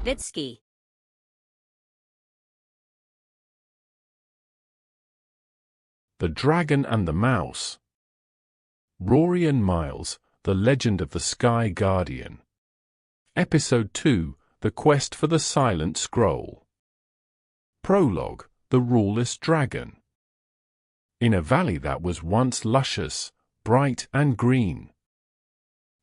Bitzskee. The Dragon and the Mouse. Rory and Miles, The Legend of the Sky Guardian. Episode 2, The Quest for the Silent Scroll. Prologue, The Ruleless Dragon. In a valley that was once luscious, bright and green.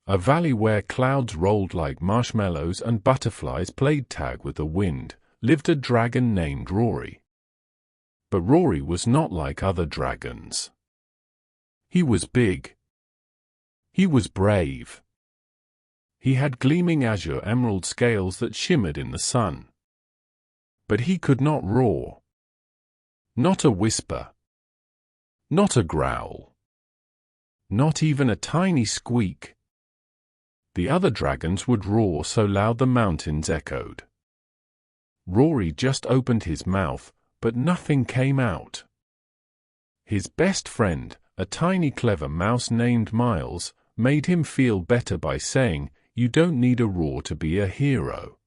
A valley where clouds rolled like marshmallows and butterflies played tag with the wind, lived a dragon named Rory. But Rory was not like other dragons. He was big. He was brave. He had gleaming azure emerald scales that shimmered in the sun. But he could not roar. Not a whisper. Not a growl. Not even a tiny squeak. The other dragons would roar so loud the mountains echoed. Rory just opened his mouth, but nothing came out. His best friend, a tiny clever mouse named Miles, made him feel better by saying, "You don't need a roar to be a hero."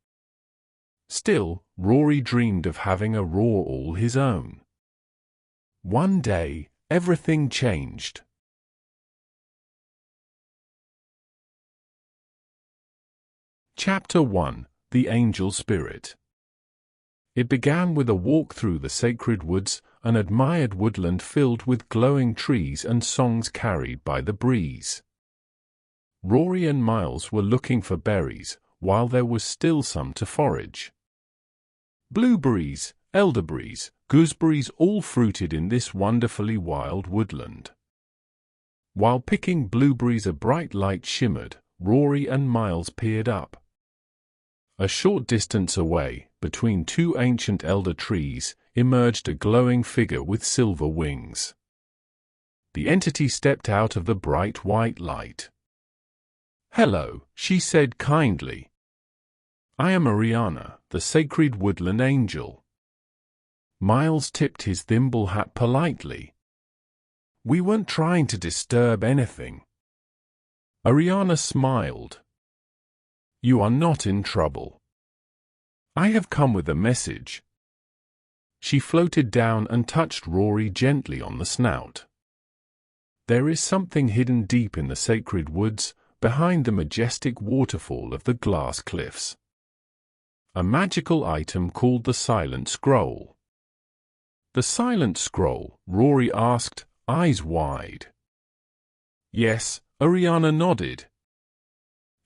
Still, Rory dreamed of having a roar all his own. One day, everything changed. Chapter 1, The Angel Spirit. It began with a walk through the sacred woods, an admired woodland filled with glowing trees and songs carried by the breeze. Rory and Miles were looking for berries, while there was still some to forage. Blueberries, elderberries, gooseberries all fruited in this wonderfully wild woodland. While picking blueberries a bright light shimmered, Rory and Miles peered up. A short distance away, between two ancient elder trees, emerged a glowing figure with silver wings. The entity stepped out of the bright white light. "Hello," she said kindly. "I am Ariana, the sacred woodland angel." Miles tipped his thimble hat politely. "We weren't trying to disturb anything." Ariana smiled. "You are not in trouble. I have come with a message." She floated down and touched Rory gently on the snout. "There is something hidden deep in the sacred woods, behind the majestic waterfall of the glass cliffs. A magical item called the Silent Scroll." "The Silent Scroll?" Rory asked, eyes wide. "Yes," Ariana nodded.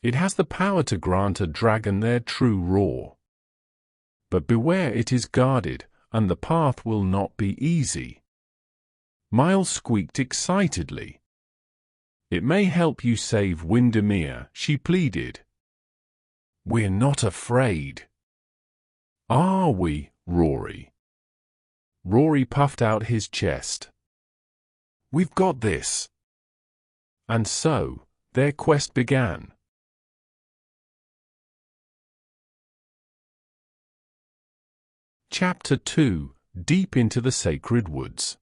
"It has the power to grant a dragon their true roar. But beware, it is guarded, and the path will not be easy." Miles squeaked excitedly. "It may help you save Windermere," she pleaded. "We're not afraid." "Are we, Rory?" Rory puffed out his chest. "We've got this." And so, their quest began. Chapter 2, Deep into the Sacred Woods.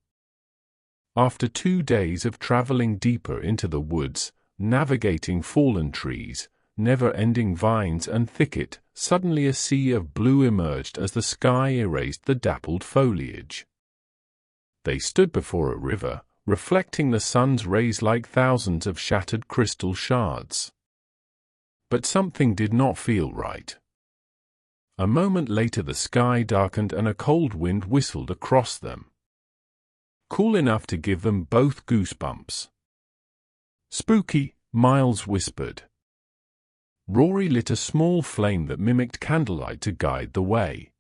After 2 days of traveling deeper into the woods, navigating fallen trees, never-ending vines and thicket, suddenly a sea of blue emerged as the sky erased the dappled foliage. They stood before a river, reflecting the sun's rays like thousands of shattered crystal shards. But something did not feel right. A moment later the sky darkened and a cold wind whistled across them. Cool enough to give them both goosebumps. "Spooky," Miles whispered. Rory lit a small flame that mimicked candlelight to guide the way.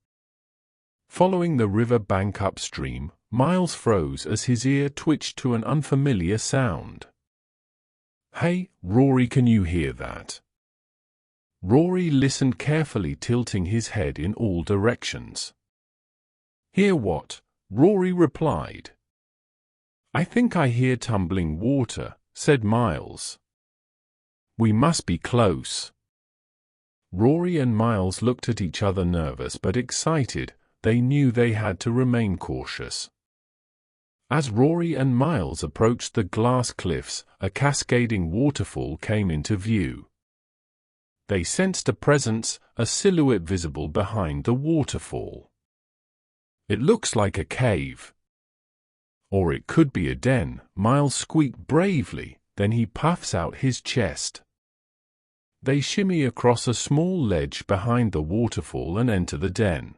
Following the river bank upstream, Miles froze as his ear twitched to an unfamiliar sound. "Hey, Rory, can you hear that?" Rory listened carefully, tilting his head in all directions. "Hear what?" Rory replied. "I think I hear tumbling water," said Miles. "We must be close." Rory and Miles looked at each other, nervous but excited. They knew they had to remain cautious. As Rory and Miles approached the glass cliffs, a cascading waterfall came into view. They sensed a presence, a silhouette visible behind the waterfall. "It looks like a cave. Or it could be a den," Miles squeaked bravely, then he puffs out his chest. They shimmy across a small ledge behind the waterfall and enter the den.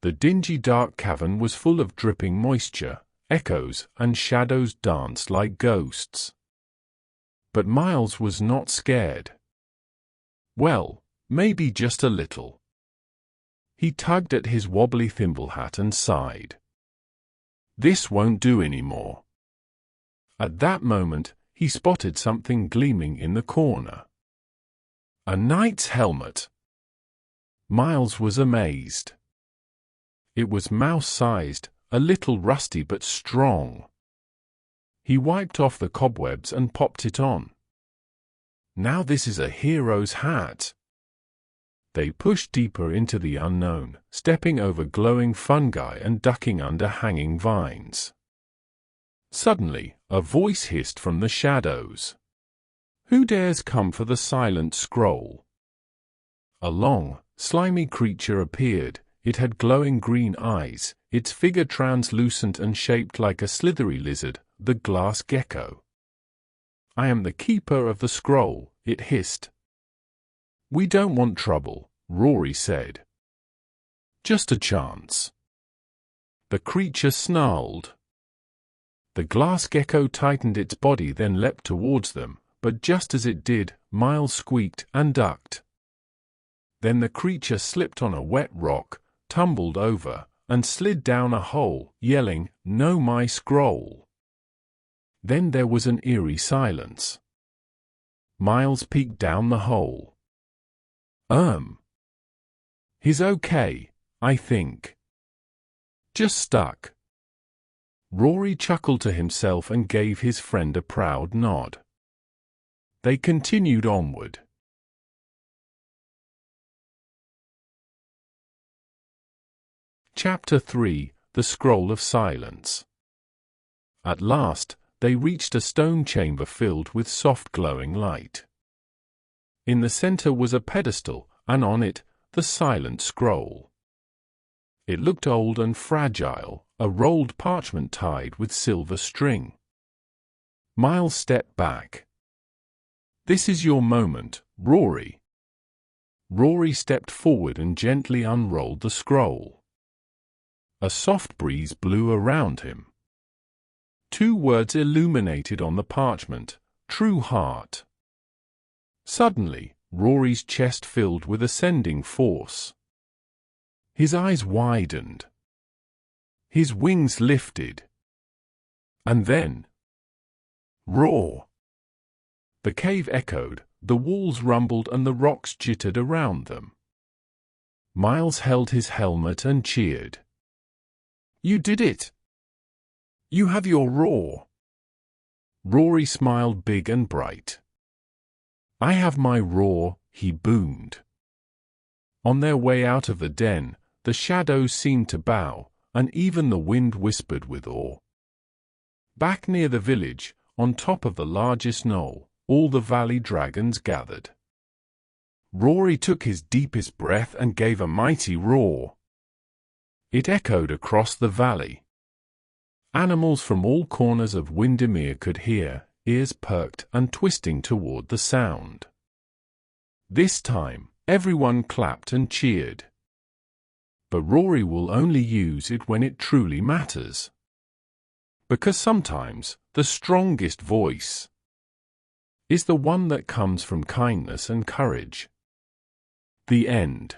The dingy dark cavern was full of dripping moisture, echoes and shadows danced like ghosts. But Miles was not scared. Well, maybe just a little. He tugged at his wobbly thimble hat and sighed. This won't do anymore. At that moment, he spotted something gleaming in the corner. A knight's helmet. Miles was amazed. It was mouse-sized, a little rusty but strong. He wiped off the cobwebs and popped it on. Now this is a hero's hat. They pushed deeper into the unknown, stepping over glowing fungi and ducking under hanging vines. Suddenly, a voice hissed from the shadows. "Who dares come for the silent scroll?" A long, slimy creature appeared. It had glowing green eyes, its figure translucent and shaped like a slithery lizard, the glass gecko. "I am the keeper of the scroll," it hissed. "We don't want trouble," Rory said. "Just a chance." The creature snarled. The glass gecko tightened its body then leapt towards them, but just as it did, Miles squeaked and ducked. Then the creature slipped on a wet rock, tumbled over, and slid down a hole, yelling, "No, my scroll!" Then there was an eerie silence. Miles peeked down the hole. He's okay, I think. Just stuck." Rory chuckled to himself and gave his friend a proud nod. They continued onward. Chapter 3: The Scroll of Silence. At last, they reached a stone chamber filled with soft glowing light. In the center was a pedestal, and on it, the silent scroll. It looked old and fragile, a rolled parchment tied with silver string. Miles stepped back. "This is your moment, Rory." Rory stepped forward and gently unrolled the scroll. A soft breeze blew around him. 2 words illuminated on the parchment: "True Heart." Suddenly, Rory's chest filled with ascending force. His eyes widened. His wings lifted. And then, roar! The cave echoed, the walls rumbled and the rocks jittered around them. Miles held his helmet and cheered. "You did it! You have your roar!" Rory smiled big and bright. "I have my roar," he boomed. On their way out of the den, the shadows seemed to bow, and even the wind whispered with awe. Back near the village, on top of the largest knoll, all the valley dragons gathered. Rory took his deepest breath and gave a mighty roar. It echoed across the valley. Animals from all corners of Windermere could hear, ears perked and twisting toward the sound. This time, everyone clapped and cheered. But Rory will only use it when it truly matters. Because sometimes, the strongest voice is the one that comes from kindness and courage. The end.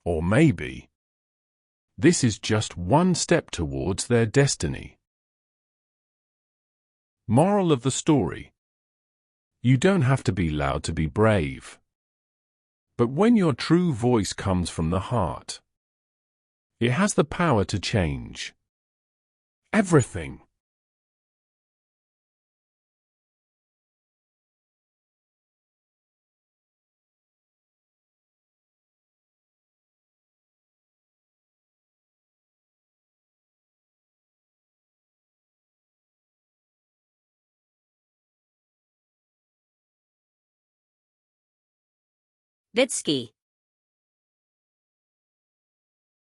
Or maybe this is just one step towards their destiny. Moral of the story: you don't have to be loud to be brave. But when your true voice comes from the heart, it has the power to change everything. Bitzskee.